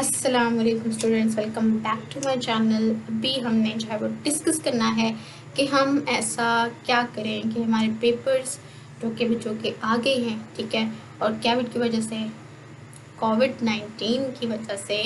अस्सलाम वालेकुम students, welcome back to my channel. अभी हमने जो है वो डिस्कस करना है कि हम ऐसा क्या करें कि हमारे पेपर्स जो कि बच्चों के आ गए हैं, ठीक है, और कोविड की वजह से कोविड-19 की वजह से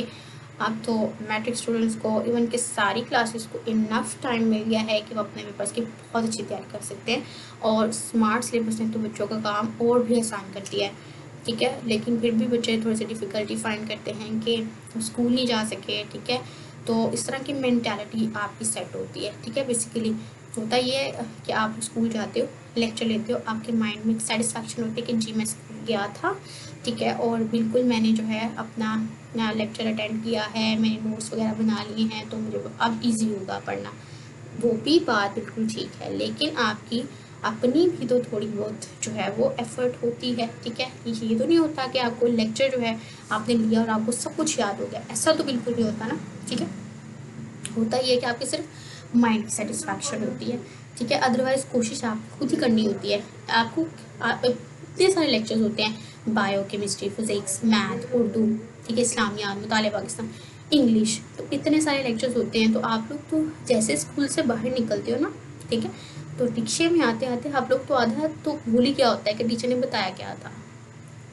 अब तो मैट्रिक स्टूडेंट्स को इवन के सारी क्लासेस को इनफ टाइम मिल गया है कि वो अपने पेपर्स की बहुत अच्छी तैयारी कर सकते हैं। और स्मार्ट सिलेबस ने तो बच्चों का काम और भी आसान कर दिया है, ठीक है। लेकिन फिर भी बच्चे थोड़ी सी डिफ़िकल्टी फाइंड करते हैं कि स्कूल नहीं जा सके, ठीक है। तो इस तरह की मेंटालिटी आपकी सेट होती है, ठीक है। बेसिकली होता ये है कि आप स्कूल जाते हो, लेक्चर लेते हो, आपके माइंड में एक सेटिस्फैक्शन होती है कि जी मैं स्कूल गया था, ठीक है, और बिल्कुल मैंने जो है अपना लेक्चर अटेंड किया है, मैंने नोट्स वगैरह बना लिए हैं, तो मुझे अब ईजी होगा पढ़ना। वो भी बात बिल्कुल ठीक है, लेकिन आपकी अपनी भी तो थोड़ी बहुत जो है वो एफर्ट होती है, ठीक है। ये तो नहीं होता कि आपको लेक्चर जो है आपने लिया और आपको सब कुछ याद हो गया, ऐसा तो बिल्कुल नहीं होता ना, ठीक है। होता ये है कि आपकी सिर्फ माइंड की सेटिस्फैक्शन होती है, ठीक है। अदरवाइज कोशिश आपको खुद ही करनी होती है। आपको इतने सारे लेक्चर्स होते हैं, bio, chemistry, physics, math, Urdu, ठीक है, इस्लामियात, मुताले पाकिस्तान, इंग्लिश, तो इतने सारे लेक्चर्स होते हैं। तो आप लोग तो जैसे स्कूल से बाहर निकलते हो ना, ठीक है, तो रिक्शे में आते आते आप लोग तो आधा तो भूल ही क्या होता है कि टीचर ने बताया क्या था।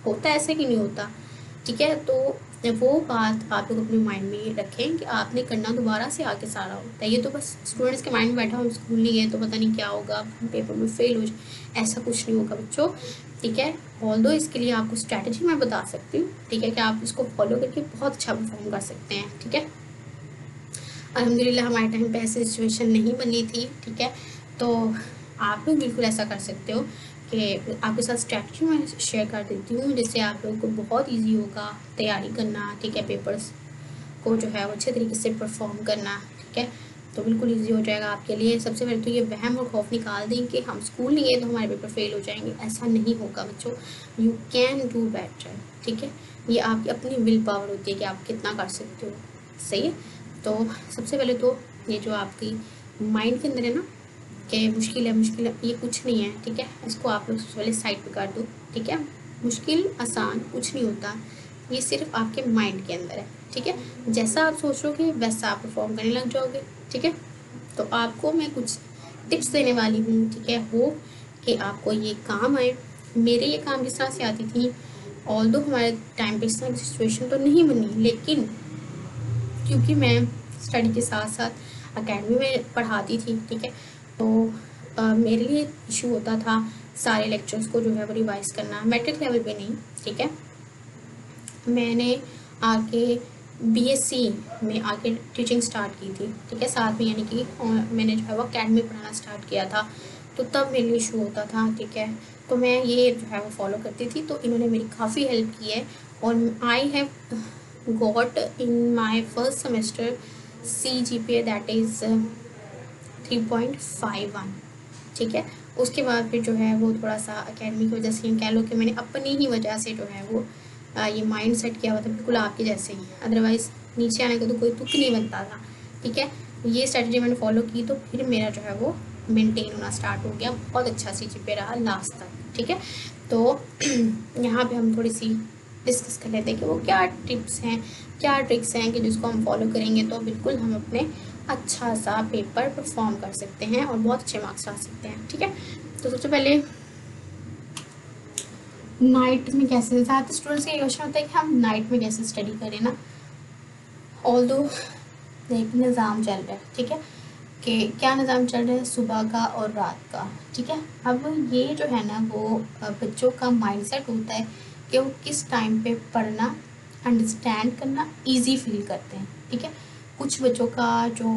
होता है ऐसे कि नहीं होता, ठीक है। तो वो बात आप लोग अपने माइंड में रखें कि आपने करना दोबारा से आके सारा होता है। ये तो बस स्टूडेंट्स के माइंड में बैठा, हम स्कूल नहीं गए तो पता नहीं क्या होगा, हम पेपर में फेल हो जाए, ऐसा कुछ नहीं होगा बच्चों, ठीक है। ऑल्दो इसके लिए आपको स्ट्रैटेजी मैं बता सकती हूँ, ठीक है, कि आप इसको फॉलो करके बहुत अच्छा परफॉर्म कर सकते हैं, ठीक है। अल्हम्दुलिल्लाह हमारे टाइम पे ऐसी सिचुएशन नहीं बनी थी, ठीक है। तो आप लोग बिल्कुल ऐसा कर सकते हो कि आपके साथ स्ट्रैटेजी मैं शेयर कर देती हूँ, जिससे आप लोगों को बहुत इजी होगा तैयारी करना, ठीक है, पेपर्स को जो है वो अच्छे तरीके से परफॉर्म करना, ठीक है। तो बिल्कुल इजी हो जाएगा आपके लिए। सबसे पहले तो ये वहम और खौफ निकाल दें कि हम स्कूल नहीं गए तो हमारे पेपर फेल हो जाएंगे, ऐसा नहीं होगा बच्चों। यू कैन डू बेटर, ठीक है। ये आपकी अपनी विल पावर होती है कि आप कितना कर सकते हो, सही है। तो सबसे पहले तो ये जो आपकी माइंड के अंदर है ना कि मुश्किल है, ये कुछ नहीं है, ठीक है। इसको आप लोग सबसे पहले साइड पे कर दो, ठीक है। मुश्किल आसान कुछ नहीं होता, ये सिर्फ आपके माइंड के अंदर है, ठीक है। जैसा आप सोच रहे हो वैसा आप परफॉर्म करने लग जाओगे, ठीक है। तो आपको मैं कुछ टिप्स देने वाली हूँ, ठीक है, हो कि आपको ये काम आए। मेरे ये काम जिस तरह से आती थी, ऑल्दो हमारे टाइम पे इस तरह की सिचुएशन तो नहीं बनी, लेकिन क्योंकि मैं स्टडी के साथ साथ अकेडमी में पढ़ाती थी, ठीक है, तो मेरे लिए इशू होता था सारे लेक्चर्स को जो है वो रिवाइज करना, मैट्रिक लेवल पे नहीं, ठीक है। मैंने आके बीएससी में आके टीचिंग स्टार्ट की थी, ठीक है, साथ में, यानी कि मैंने जो है वो अकेडमी पढ़ाना स्टार्ट किया था, तो तब मेरे लिए इशू होता था, ठीक है। तो मैं ये जो है वो फॉलो करती थी, तो इन्होंने मेरी काफ़ी हेल्प की है। और I have got in my first semester CGPA that is 3.51, ठीक है। उसके बाद फिर जो है वो थोड़ा सा अकेडमी की वजह से कह लो कि मैंने अपनी ही वजह से जो है वो ये माइंड सेट किया हुआ था बिल्कुल आपके जैसे ही, अदरवाइज़ नीचे आने का तो कोई तुक नहीं बनता था, ठीक है। ये स्ट्रेटजी मैंने फॉलो की तो फिर मेरा जो है वो मेंटेन होना स्टार्ट हो गया, बहुत अच्छा CGPA रहा लास्ट तक, ठीक है। तो यहाँ पे हम थोड़ी सी डिस्कस कर लेते हैं कि वो क्या टिप्स हैं, क्या ट्रिक्स हैं कि जिसको हम फॉलो करेंगे तो बिल्कुल हम अपने अच्छा सा पेपर परफॉर्म कर सकते हैं और बहुत अच्छे मार्क्स ला सकते हैं, ठीक है। तो सबसे पहले नाइट में कैसे, ज़्यादातर स्टूडेंट्स का क्वेश्चन होता है कि हम नाइट में कैसे स्टडी करें ना। ऑल्दो एक निज़ाम चल रहा है, ठीक है, कि क्या निज़ाम चल रहा है, सुबह का और रात का, ठीक है। अब ये जो है ना वो बच्चों का माइंडसेट होता है कि वो किस टाइम पे पढ़ना, अंडरस्टैंड करना ईजी फील करते हैं, ठीक है। कुछ बच्चों का जो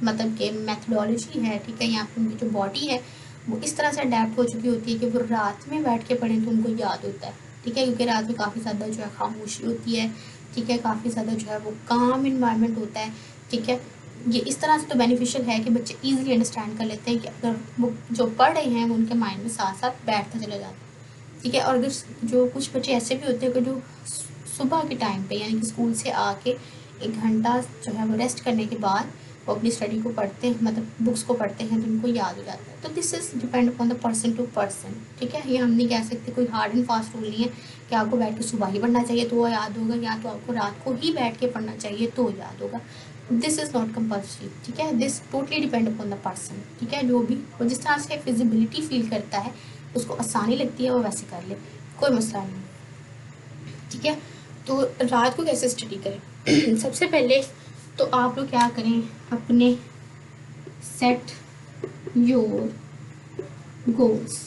मतलब कि मैथडोलॉजी है, ठीक है, या फिर उनकी जो बॉडी है वो इस तरह से अडेप्ट हो चुकी होती है कि वो रात में बैठ के पढ़ें तो उनको याद होता है, ठीक है, क्योंकि रात में काफ़ी ज़्यादा जो है खामोशी होती है, ठीक है, काफ़ी ज़्यादा जो है वो काम इन्वायरमेंट होता है, ठीक है। ये इस तरह से तो बेनिफिशियल है कि बच्चे ईजिली अंडरस्टैंड कर लेते हैं कि अगर वो जो पढ़ रहे हैं वो उनके माइंड में साथ साथ बैठता चला जाता है, ठीक है। और अगर जो कुछ बच्चे ऐसे भी होते हैं कि जो सुबह के टाइम पे यानी कि स्कूल से आके 1 घंटा जो है वो रेस्ट करने के बाद वो अपनी स्टडी को पढ़ते हैं, मतलब बुक्स को पढ़ते हैं तो उनको याद हो जाता है। तो this is depend upon the person to person, ठीक है। ये हम नहीं कह सकते, कोई हार्ड एंड फास्ट रूल नहीं है कि आपको बैठ के सुबह ही पढ़ना चाहिए तो वो याद होगा, या तो आपको रात को ही बैठ के पढ़ना चाहिए तो याद होगा। दिस इज़ नॉट कंपल्सरी, ठीक है। This totally depend upon the person, ठीक है। जो भी वो जिस तरह से फिजिबिलिटी फील करता है, उसको आसानी लगती है वो वैसे कर ले, कोई मसला नहीं, ठीक है। तो रात को कैसे स्टडी करें? सबसे पहले तो आप लोग क्या करें, अपने सेट योर गोल्स,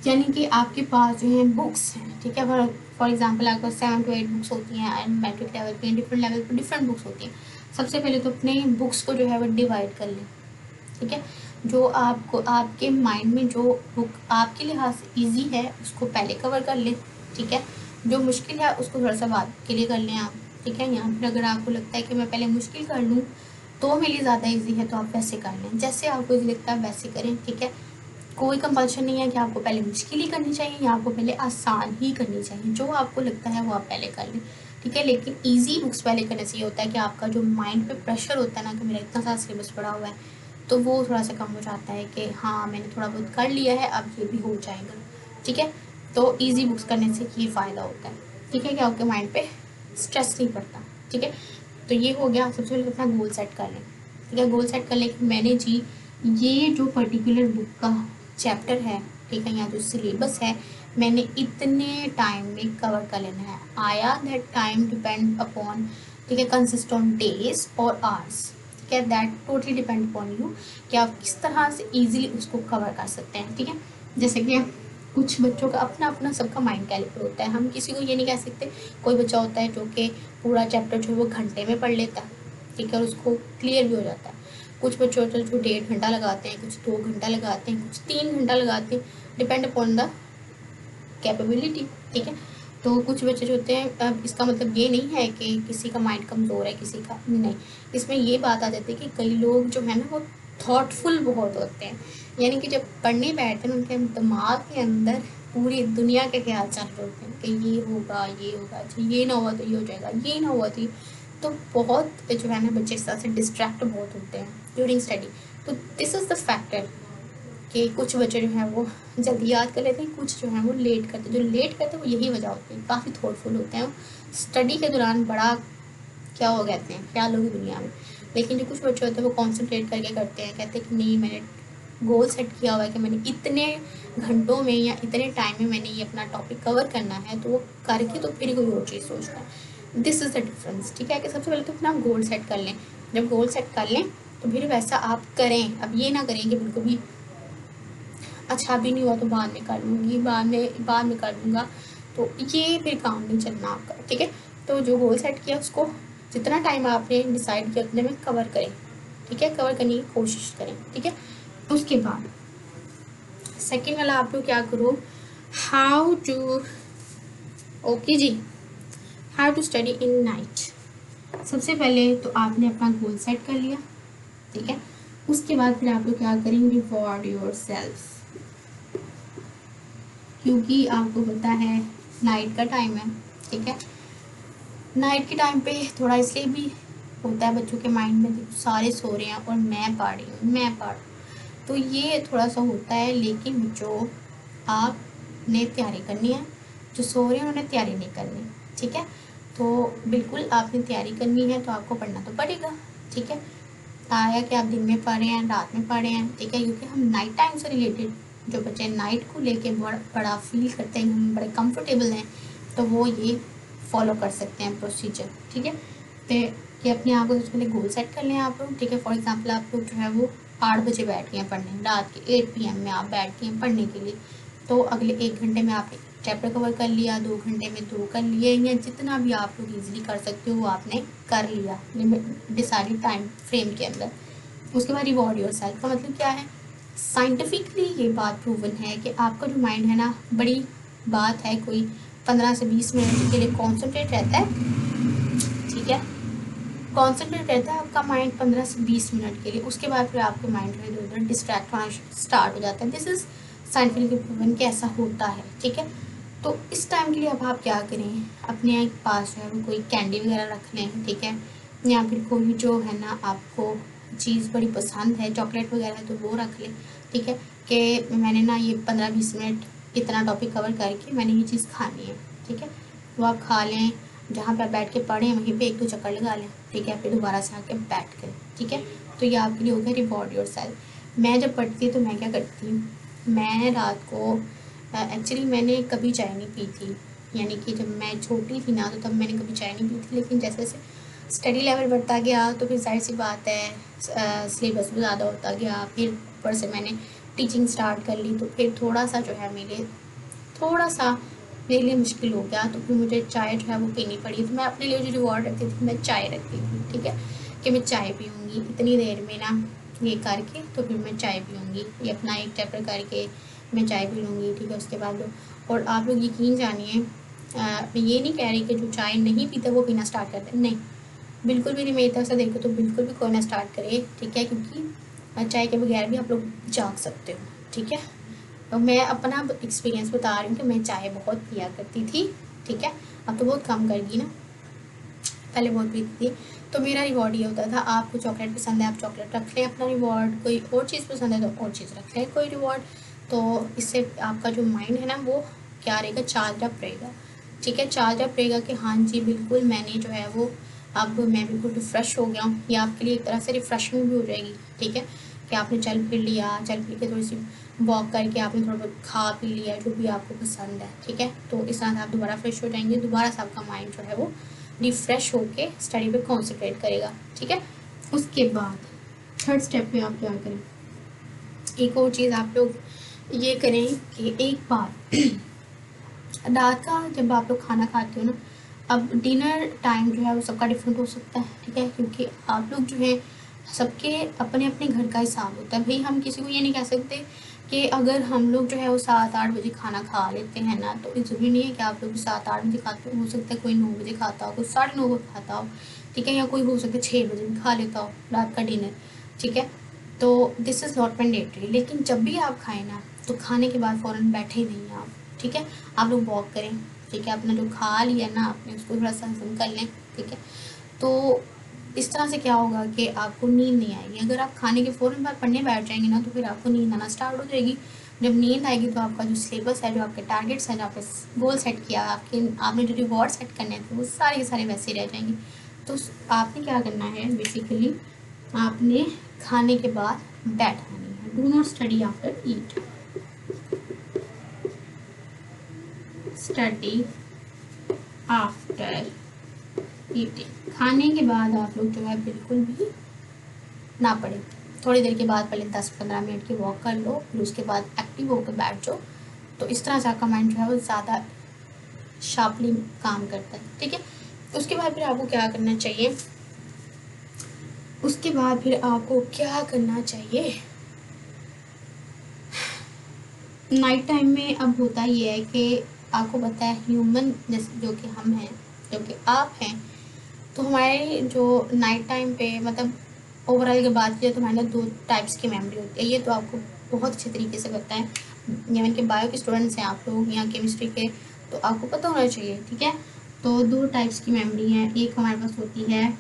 यानी कि आपके पास जो है बुक्स हैं, ठीक है। फॉर एग्जांपल आपके पास 7 to 8 बुक्स होती हैं एंड मैट्रिक लेवल पे डिफरेंट लेवल पे डिफरेंट बुक्स होती हैं। सबसे पहले तो अपने बुक्स को जो है वो डिवाइड कर लें, ठीक है। जो आपको आपके माइंड में जो बुक आपके लिहाज से ईजी है उसको पहले कवर कर लें, ठीक है। जो मुश्किल है उसको थोड़ा सा बाद के लिए कर लें आप, ठीक है। या फिर अगर आपको लगता है कि मैं पहले मुश्किल कर लूँ तो मेरे लिए ज़्यादा ईजी है तो आप वैसे कर लें, जैसे आपको ईजी लगता है वैसे करें, ठीक है। कोई कंपल्शन नहीं है कि आपको पहले मुश्किल ही करनी चाहिए या आपको पहले आसान ही करनी चाहिए, जो आपको लगता है वो आप पहले कर लें, ठीक है। लेकिन इजी बुक्स पहले करने से ये होता है कि आपका जो माइंड पे प्रेशर होता है ना कि मेरा इतना सारा सिलेबस पड़ा हुआ है, तो वो थोड़ा सा कम हो जाता है कि हाँ मैंने थोड़ा बहुत कर लिया है अब ये भी हो जाएगा, ठीक है। तो ईजी बुक्स करने से ये फ़ायदा होता है, ठीक है, कि आपके माइंड पे स्ट्रेस नहीं पड़ता, ठीक है। तो ये हो गया। सबसे पहले अपना गोल सेट कर लें, ठीक है। गोल सेट कर लें कि मैंने जी ये जो पर्टिकुलर बुक का चैप्टर है, ठीक है, या जो सिलेबस है मैंने इतने टाइम में कवर कर लेना है। आया दैट टाइम डिपेंड अपॉन, ठीक है, कंसिस्ट ऑन डेज और आवर्स, ठीक है। That totally depend upon you कि आप किस तरह से इजीली उसको कवर कर सकते हैं, ठीक है। जैसे कि कुछ बच्चों का अपना अपना सबका माइंड कैलिबर होता है, हम किसी को ये नहीं कह सकते। कोई बच्चा होता है जो कि पूरा चैप्टर जो है वो घंटे में पढ़ लेता है, ठीक है, और उसको क्लियर भी हो जाता है। कुछ बच्चे होते हैं जो 1.5 घंटा लगाते हैं, कुछ 2 घंटा लगाते हैं, कुछ 3 घंटा लगाते हैं, डिपेंड अपॉन द कैपेबिलिटी, ठीक है। तो कुछ बच्चे जो होते हैं, अब इसका मतलब ये नहीं है कि किसी का माइंड कमज़ोर है किसी का नहीं, इसमें ये बात आ जाती है कि कई लोग जो है ना वो थॉटफुल बहुत होते हैं, यानी कि जब पढ़ने बैठते हैं उनके दिमाग के अंदर पूरी दुनिया के ख्याल चल रहे होते हैं कि ये होगा ये ना हुआ तो ये हो जाएगा, ये ना हुआ तो ये, तो बहुत जो है ना बच्चे इस तरह से डिस्ट्रैक्ट बहुत होते हैं ड्यूरिंग स्टडी। तो दिस इज़ द फैक्टर कि कुछ बच्चे जो हैं वो जल्दी याद कर लेते हैं, कुछ जो हैं वो लेट करते हैं। जो लेट करते हैं वो यही वजह होती है, काफ़ी थॉटफुल होते हैं, स्टडी के दौरान बड़ा क्या हो कहते हैं ख्यालों की दुनिया में। लेकिन जो कुछ बच्चे होते हैं वो कॉन्सेंट्रेट करके करते हैं, कहते हैं कि नहीं मैंने गोल सेट किया हुआ है कि मैंने इतने घंटों में या इतने टाइम में मैंने ये अपना टॉपिक कवर करना है, तो वो करके तो फिर कोई और चीज़ सोचता है। दिस इज़ द डिफरेंस, ठीक है। कि सबसे पहले तो अपना गोल सेट कर लें, जब गोल सेट कर लें तो फिर वैसा आप करें। अब ये ना करें कि बिल्कुल भी अच्छा भी नहीं हुआ तो बाद में कर लूँगी, बाद में कर लूँगा, तो ये फिर काम नहीं चलना आपका, ठीक है। तो जो गोल सेट किया उसको जितना टाइम आपने डिसाइड किया उतने में कवर करें, ठीक है, कवर करने की कोशिश करें, ठीक है। उसके बाद सेकेंड वाला आप लोग क्या करो, हाउ टू, ओके जी, how to study in night. सबसे पहले तो आपने अपना गोल सेट कर लिया, ठीक है। उसके बाद फिर आप लोग क्या करेंगे, रिवॉर्ड योर सेल्फ, क्योंकि आपको पता है नाइट का टाइम है, ठीक है। नाइट के टाइम पे थोड़ा इसलिए भी होता है बच्चों के माइंड में कि सारे सो रहे हैं और मैं पढ़ रही हूँ, मैं पढ़, तो ये थोड़ा सा होता है। लेकिन बच्चों आपने तैयारी करनी है, जो सो रहे हैं उन्हें तैयारी नहीं करनी, ठीक है। तो बिल्कुल आपने तैयारी करनी है तो आपको पढ़ना तो पड़ेगा, ठीक है। आया कि आप दिन में पढ़ रहे हैं रात में पढ़ रहे हैं, ठीक है, क्योंकि हम नाइट टाइम से रिलेटेड जो बच्चे नाइट को लेके बड़ा फील करते हैं, हम बड़े कंफर्टेबल हैं, तो वो ये फॉलो कर सकते हैं प्रोसीजर, ठीक है। तो कि अपने आप को सबसे पहले गोल सेट कर लें आप लोग, ठीक है। फॉर एग्जांपल आप लोग जो है वो 8 बजे बैठ गए हैं पढ़ने, रात के 8 PM में आप बैठ गए हैं पढ़ने के लिए, तो अगले 1 घंटे में आपने चैप्टर कवर कर लिया, 2 घंटे में 2 कर लिए, या जितना भी आप लोग ईजिली कर सकते हो वो आपने कर लिया डिसाइडेड टाइम फ्रेम के अंदर। उसके बाद रिवॉर्ड योर सेल्फ का मतलब क्या है, साइंटिफिकली ये बात प्रूवन है कि आपका जो माइंड है ना, बड़ी बात है कोई 15 से 20 मिनट के लिए कॉन्सेंट्रेट रहता है, ठीक है, कॉन्सेंट्रेट रहता है आपका माइंड 15 से 20 मिनट के लिए। उसके बाद फिर आपके माइंड में इधर उधर डिस्ट्रैक्ट होना स्टार्ट हो जाता है। दिस इज़ साइंटिफिकली प्रूवन कि ऐसा होता है, ठीक है। तो इस टाइम के लिए अब आप क्या करें, अपने पास जो है कोई कैंडी वगैरह रख लें, ठीक है, या फिर कोई जो है ना आपको चीज़ बड़ी पसंद है, चॉकलेट वगैरह है, तो वो रख लें, ठीक है, कि मैंने ना ये 15-20 मिनट इतना टॉपिक कवर करके मैंने ये चीज़ खानी है, ठीक है। तो आप खा लें, जहाँ पे आप बैठ के पढ़ें वहीं पे 1-2 चक्कर लगा लें, ठीक है, फिर दोबारा से आके बैठ करें, ठीक है। तो ये आपके लिए हो गया रिवॉर्ड योरसेल्फ। मैं जब पढ़ती तो मैं क्या करती हूँ, मैं रात को एक्चुअली मैंने कभी चाय नहीं पी थी, यानी कि जब मैं छोटी थी ना तो तब मैंने कभी चाय नहीं पी थी, लेकिन जैसे जैसे स्टडी लेवल बढ़ता गया तो फिर जाहिर सी बात है सिलेबस भी ज़्यादा होता गया, फिर ऊपर से मैंने टीचिंग स्टार्ट कर ली, तो फिर थोड़ा सा जो है मेरे लिए मुश्किल हो गया, तो फिर मुझे चाय जो है वो पीनी पड़ी। तो मैं अपने लिए जो रिवॉर्ड रखती थी, मैं चाय रखती थी, ठीक है, कि मैं चाय पीऊँगी इतनी देर में ना, ये करके तो फिर मैं चाय पीऊँगी, ये अपना एक चैप्टर करके मैं चाय पी लूँगी, ठीक है। उसके बाद और आप लोग यकीन जानिए, मैं ये नहीं कह रही कि जो चाय नहीं पीता वो पीना स्टार्ट कर दे, नहीं, बिल्कुल भी नहीं। मेरी तरफ से देखो तो बिल्कुल भी कोई ना स्टार्ट करे, ठीक है, क्योंकि चाय के बगैर भी आप लोग जाग सकते हो, ठीक है। तो मैं अपना एक्सपीरियंस बता रही हूँ कि मैं चाय बहुत पिया करती थी, ठीक है, अब तो बहुत कम कर गई ना, पहले बहुत पीती थी। तो मेरा रिवॉर्ड ये होता था, आपको चॉकलेट पसंद है आप चॉकलेट रख लें अपना रिवॉर्ड, कोई और चीज़ पसंद है तो और चीज़ रख लें कोई रिवॉर्ड। तो इससे आपका जो माइंड है ना वो क्या रहेगा, चार्ज अप रहेगा, ठीक है, चार्ज अप रहेगा कि हाँ जी बिल्कुल मैंने जो है वो अब मैं बिल्कुल रिफ़्रेश हो गया हूँ। ये आपके लिए एक तरह से रिफ़्रेशमेंट भी हो जाएगी, ठीक है, कि आपने चल फिर लिया, चल फिर के थोड़ी सी वॉक करके आपने थोड़ा बहुत खा पी लिया जो भी आपको पसंद है, ठीक है। तो इस तरह से आप दोबारा फ्रेश हो जाएंगे, दोबारा से आपका माइंड जो है वो रिफ़्रेश होके स्टडी पे कॉन्सेंट्रेट करेगा, ठीक है। उसके बाद थर्ड स्टेप पे आप क्या करें, एक और चीज़ आप लोग ये करें कि एक बार रात का जब आप लोग खाना खाते हो ना, अब डिनर टाइम जो है वो सबका डिफरेंट हो सकता है, ठीक है, क्योंकि आप लोग जो है सबके अपने अपने घर का हिसाब होता है भाई। हम किसी को ये नहीं कह सकते कि अगर हम लोग जो है वो 7-8 बजे खाना खा लेते हैं ना, तो ज़रूरी नहीं है कि आप लोग 7-8 बजे खाते हो सकता है कोई 9 बजे खाता हो, कोई 9:30 बजे खाता हो, ठीक है, या कोई हो सकता है 6 बजे भी खा लेता हो रात का डिनर, ठीक है। तो दिस इज़ नॉट मैंडेटरी, लेकिन जब भी आप खाएं ना तो खाने के बाद फ़ौरन बैठे ही नहीं आप, ठीक है, आप लोग वॉक करें, ठीक है, अपना जो खा लिया ना आपने उसको थोड़ा सा हजम कर लें, ठीक है। तो इस तरह से क्या होगा कि आपको नींद नहीं आएगी। अगर आप खाने के फ़ौरन बाद पढ़ने बैठ जाएंगे ना तो फिर आपको नींद आना स्टार्ट हो जाएगी। जब नींद आएगी तो आपका जो सिलेबस है, जो आपके टारगेट्स हैं, जो आपने गोल सेट किया, आपने जो रिवॉर्ड सेट करने थे वो सारे के सारे वैसे ही रह जाएंगे। तो आपने क्या करना है बेसिकली, आपने खाने के बाद बैठना नहीं है। Do not study after eat, study after eating, खाने के बाद आप लोग जो है बिल्कुल भी ना पढ़े। थोड़ी देर के बाद पहले 10-15 मिनट की वॉक कर लो, फिर उसके बाद एक्टिव होकर बैठ जाओ। तो इस तरह से आपका माइंड जो है वो ज़्यादा शार्पली काम करता है, ठीक है। उसके बाद फिर आपको क्या करना चाहिए, उसके बाद फिर आपको क्या करना चाहिए, नाइट टाइम में अब होता ये है कि आपको पता है ह्यूमन जैसे जो कि हम हैं, जो कि आप हैं, तो हमारे जो नाइट टाइम पे मतलब ओवरऑल की बात की तो हमारे ना 2 टाइप्स की मेमोरी होती है। ये तो आपको बहुत अच्छे तरीके से पता है, यानी कि बायो के स्टूडेंट्स हैं आप लोग या केमिस्ट्री के, तो आपको पता होना चाहिए, ठीक है। तो 2 टाइप्स की मेमोरी हैं, एक हमारे पास होती है,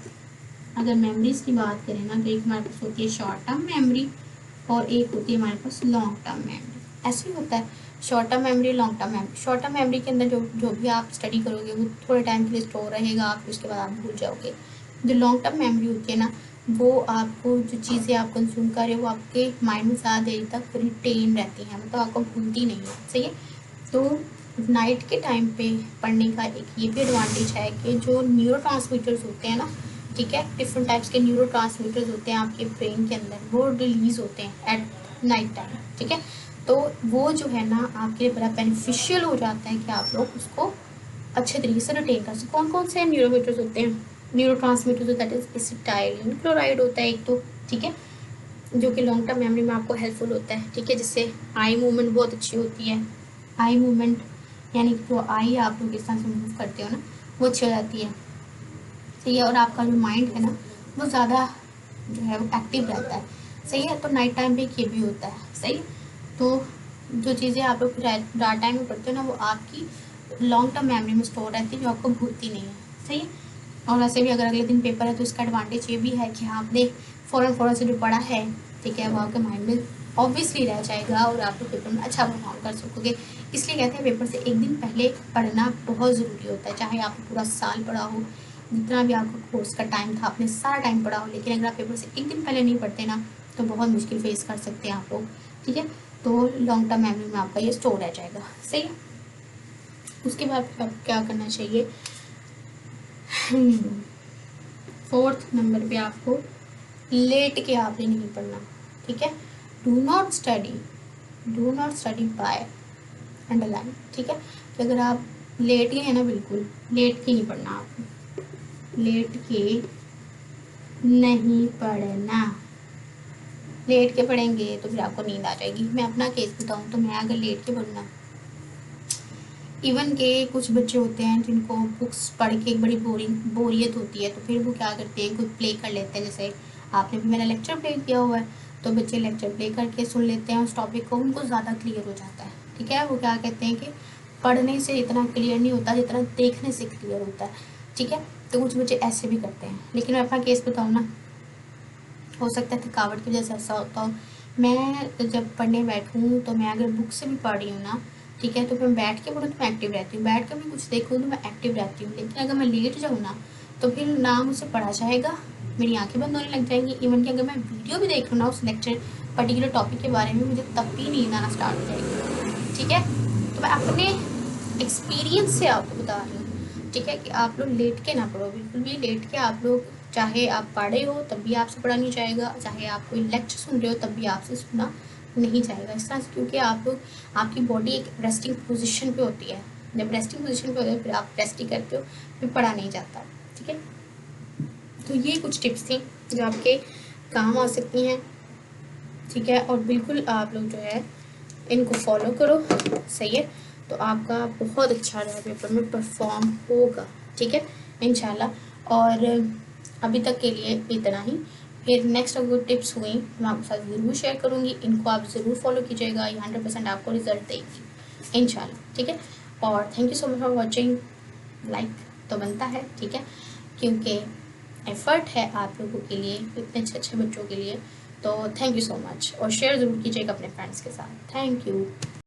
अगर मेमोरीज़ की बात करें ना तो एक हमारे पास होती है शॉर्ट टर्म मेमोरी और एक होती है हमारे पास लॉन्ग टर्म मेमोरी। ऐसे ही होता है short term memory, long term memory. Short term memory के अंदर जो भी आप स्टडी करोगे वो थोड़े टाइम के लिए स्टोर रहेगा, आप उसके बाद आप भूल जाओगे। जो लॉन्ग टर्म मेमोरी होती है ना, वो आपको जो चीज़ें आप कंज्यूम कर रहे हो वो आपके माइंड में ज़्यादा देर तक रिटेन रहती हैं, मतलब आपको भूलती नहीं है, सही है। तो नाइट के टाइम पे पढ़ने का एक ये भी एडवांटेज है कि जो न्यूरोट्रांसमीटर्स होते हैं ना, ठीक है, डिफरेंट टाइप्स के न्यूरोट्रांसमीटर्स होते हैं आपके ब्रेन के अंदर, वो रिलीज़ होते हैं एट नाइट टाइम, ठीक है। तो वो जो है ना आपके लिए बड़ा बेनिफिशियल हो जाता है कि आप लोग उसको अच्छे तरीके से रिटेन कर सकें। कौन कौन से न्यूरोमीटर्स होते हैं, neuro transmitters, that is acetylene chloride होता है एक तो, ठीक है, जो कि लॉन्ग टर्म मेमोरी में आपको हेल्पफुल होता है, ठीक है, जिससे आई मूवमेंट बहुत अच्छी होती है। आई मूवमेंट यानी कि जो आई आप लोग इस तरह से मूव करते हो ना वो अच्छी हो जाती है, सही है, और आपका जो माइंड है ना वो ज़्यादा जो है वो एक्टिव रहता है, सही है। तो नाइट टाइम पे ये भी होता है, सही है। तो जो चीज़ें आप लोग रात टाइम में पढ़ते हो ना वो आपकी लॉन्ग टर्म मेमोरी में स्टोर रहती है, जो आपको भूलती नहीं है, सही है। और ऐसे भी अगर अगले दिन पेपर है तो इसका एडवांटेज ये भी है कि आपने फ़ौरन से जो पढ़ा है, ठीक है, वो आपके माइंड में ऑब्वियसली रह जाएगा और आप लोग पेपर में अच्छा परफॉर्म कर सकोगे। इसलिए कहते हैं पेपर से एक दिन पहले पढ़ना बहुत ज़रूरी होता है। चाहे आपने पूरा साल पढ़ा हो, जितना भी आपका कोर्स का टाइम था, आपने सारा टाइम पढ़ा हो, लेकिन अगर आप पेपर से एक दिन पहले नहीं पढ़ते ना तो बहुत मुश्किल फेस कर सकते हैं आप लोग, ठीक है। तो लॉन्ग टर्म मेमोरी में आपका ये स्टोर रह जाएगा, सही है। उसके बाद आप क्या करना चाहिए, 4th नंबर पे आपको लेट के आपने नहीं पढ़ना, ठीक है। Do not study bye underline, ठीक है। कि अगर आप लेट गए हैं ना, बिल्कुल लेट के नहीं पढ़ना, आपको लेट के नहीं पढ़ना। लेट के पढ़ेंगे तो फिर आपको नींद आ जाएगी। मैं अपना केस बताऊँ तो मैं अगर लेट के पढ़ूँ ना, इवन के कुछ बच्चे होते हैं जिनको बुक्स पढ़ के एक बड़ी बोरियत होती है, तो फिर वो क्या करते हैं, कुछ प्ले कर लेते हैं। जैसे आपने भी मेरा लेक्चर प्ले किया हुआ है, तो बच्चे लेक्चर प्ले करके सुन लेते हैं उस टॉपिक को, उनको ज़्यादा क्लियर हो जाता है, ठीक है। वो क्या कहते हैं कि पढ़ने से इतना क्लियर नहीं होता जितना देखने से क्लियर होता है, ठीक है। तो कुछ बच्चे ऐसे भी करते हैं। लेकिन मैं अपना केस बताऊँ ना, हो सकता है थकावट की वजह से ऐसा होता हो। मैं जब पढ़ने बैठूँ तो मैं अगर बुक से भी पढ़ रही हूँ ना, ठीक है, तो मैं बैठ के पढ़ूँ तो मैं एक्टिव रहती हूँ, बैठ कर भी कुछ देखूँ तो मैं एक्टिव रहती हूँ। लेकिन अगर मैं लेट जाऊँ ना तो फिर ना मुझसे पढ़ा जाएगा, मेरी आंखें बंद होने लग जाएंगी। इवन कि अगर मैं वीडियो भी देख लूँ ना उस लेक्चर पर्टिकुलर टॉपिक के बारे में, मुझे तब भी नींद आना स्टार्ट हो जाएगी, ठीक है। तो मैं अपने एक्सपीरियंस से आपको बता रही हूँ, ठीक है, कि आप लोग लेट के ना पढ़ो, बिल्कुल भी लेट के आप लोग, चाहे आप पढ़े हो तब भी आपसे पढ़ा नहीं जाएगा, चाहे आप कोई लेक्चर सुन रहे हो तब भी आपसे सुना नहीं जाएगा। इस तरह से, क्योंकि आप लोग, आपकी बॉडी एक रेस्टिंग पोजीशन पे होती है। जब रेस्टिंग पोजीशन पे होती है फिर आप रेस्ट ही करते हो, फिर पढ़ा नहीं जाता, ठीक है। तो ये कुछ टिप्स थी जो आपके काम आ सकती हैं, ठीक है। और बिल्कुल आप लोग जो है इनको फॉलो करो, सही है। तो आपका बहुत अच्छा जो है पेपर में परफॉर्म होगा, ठीक है, इंशाल्लाह। और अभी तक के लिए इतना ही। फिर नेक्स्ट अगर टिप्स हुई मैं आपके साथ ज़रूर शेयर करूँगी, इनको आप ज़रूर फॉलो कीजिएगा, ये 100% आपको रिजल्ट देगी इंशाल्लाह, ठीक है। और thank you so much for watching. Like तो बनता है, ठीक है, क्योंकि एफ़र्ट है आप लोगों के लिए, इतने अच्छे अच्छे बच्चों के लिए। तो थैंक यू सो मच, और शेयर ज़रूर कीजिएगा अपने फ्रेंड्स के साथ। Thank you.